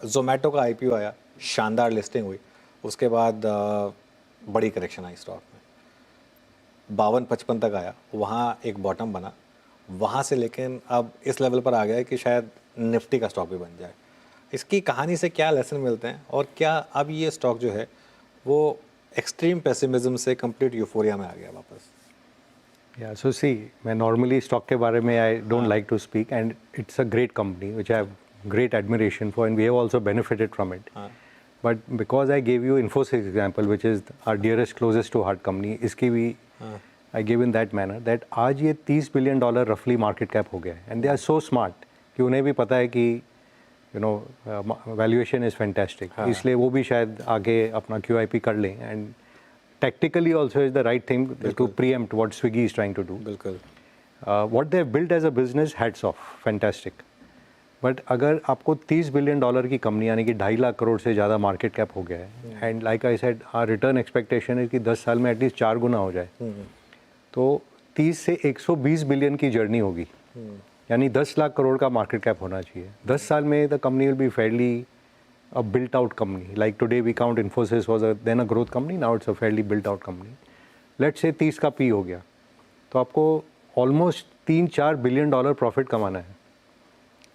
जोमेटो का आईपीओ आया, शानदार लिस्टिंग हुई, उसके बाद बड़ी करेक्शन आई स्टॉक में, 52-55 तक आया, वहाँ एक बॉटम बना, वहाँ से लेकिन अब इस लेवल पर आ गया है कि शायद निफ्टी का स्टॉक भी बन जाए। इसकी कहानी से क्या लेसन मिलते हैं और क्या अब ये स्टॉक जो है वो एक्सट्रीम पेसिमिज्म से कंप्लीट यूफोरिया में आ गया वापस? Yeah, so see, मैं normally stock के बारे में I don't like to speak, and it's a great company which I have great admiration for, and we have also benefited from it. But because I gave you Infosys example, which is our dearest, closest to heart company, इसकी भी I gave in that manner that आज ये $30 billion roughly market cap हो गया है, and they are so smart कि उन्हें भी पता है कि you know valuation is fantastic, इसलिए वो भी शायद आगे अपना QIP कर लें, and tactically also is the right thing to preempt what Swiggy is trying to do. बिल्कुल। What they have built as a business, hats off, fantastic. But अगर आपको $30 billion की कंपनी यानी कि 2.5 लाख करोड़ से ज़्यादा मार्केट कैप हो गया है, and like I said our return expectation है कि 10 साल में एटलीस्ट 4 गुना हो जाए, तो 30 से 120 बिलियन की जर्नी होगी, यानी 10 लाख करोड़ का मार्केट कैप होना चाहिए। 10 साल में the company will be Fairlie a built out company. Like today we count Infosys was then a growth company, now it's a fairly built out company. Let's say 30 का P हो गया, तो आपको almost 3-4 billion dollar profit कमाना है।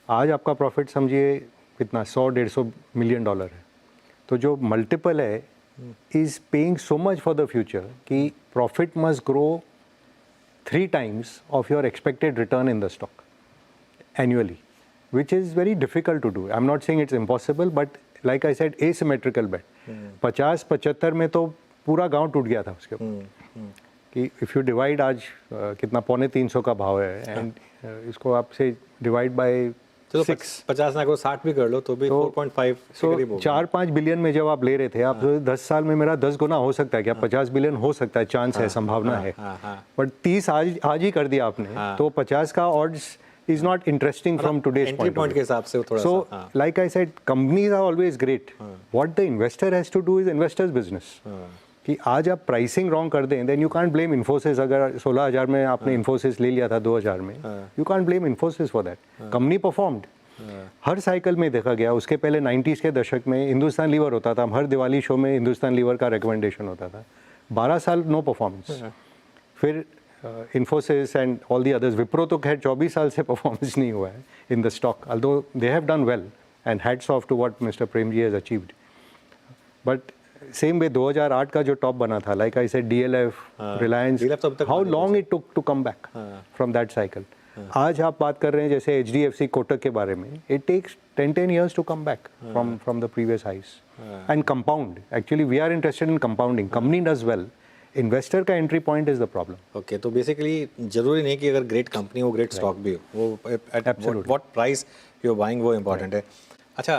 आज आपका profit समझिए कितना 100-150 मिलियन डॉलर है, तो जो मल्टीपल है is paying so much for the future कि profit must grow 3 times of your expected return in the stock annually, which is very difficult to do. I'm not saying it's impossible, but like I said, asymmetrical bet. 50-75 में तो पूरा गांव टूट गया था उसके ऊपर कि इफ़ यू डिवाइड आज कितना 250 का भाव है, एंड इसको आपसे डिवाइड बाय 6, 50 ना को 60 भी कर लो तो भी 4.5 के करीब होगा। 4-5 बिलियन में जब आप ले रहे थे, आप 10 साल में मेरा 10 गुना हो सकता है क्या? 50 बिलियन हो सकता है, चांस है, संभावना है, बट 30 आज ही कर दिया आपने, तो 50 का odds is not interesting from today's point के हिसाब से थोड़ा so like I said, companies are always great. What the investor has to do is investor's business. कि आज आप प्राइसिंग रॉन्ग कर दें, then you can't blame Infosys. अगर 16,000 में आपने Infosys ले लिया था 2000 में, you can't blame Infosys for that. Company performed, her cycle में देखा गया। उसके पहले 90s के दशक में हिंदुस्तान लीवर होता था, हर दिवाली शो में हिंदुस्तान लीवर का रिकमेंडेशन होता था, 12 साल नो परफॉर्मेंस। फिर Infosys and all the others, Wipro तो खैर 24 साल से परफॉर्मेंस नहीं हुआ है in the stock, although they have done well and hats off to what Mr. Premji has achieved. But same way 2008 का जो टॉप बना था, like I said, DLF, Reliance, how long it took to come back from that cycle. आज आप बात कर रहे हैं जैसे HDFC, कोटक के बारे में, it takes 10 years to come back from the previous highs and compound. Actually we are interested in compounding. Company does well, investor का entry point is the problem. Okay, तो बेसिकली जरूरी नहीं कि अगर ग्रेट कंपनी हो, great stock भी हो, वो at what price you are buying वो इम्पोर्टेंट है। अच्छा,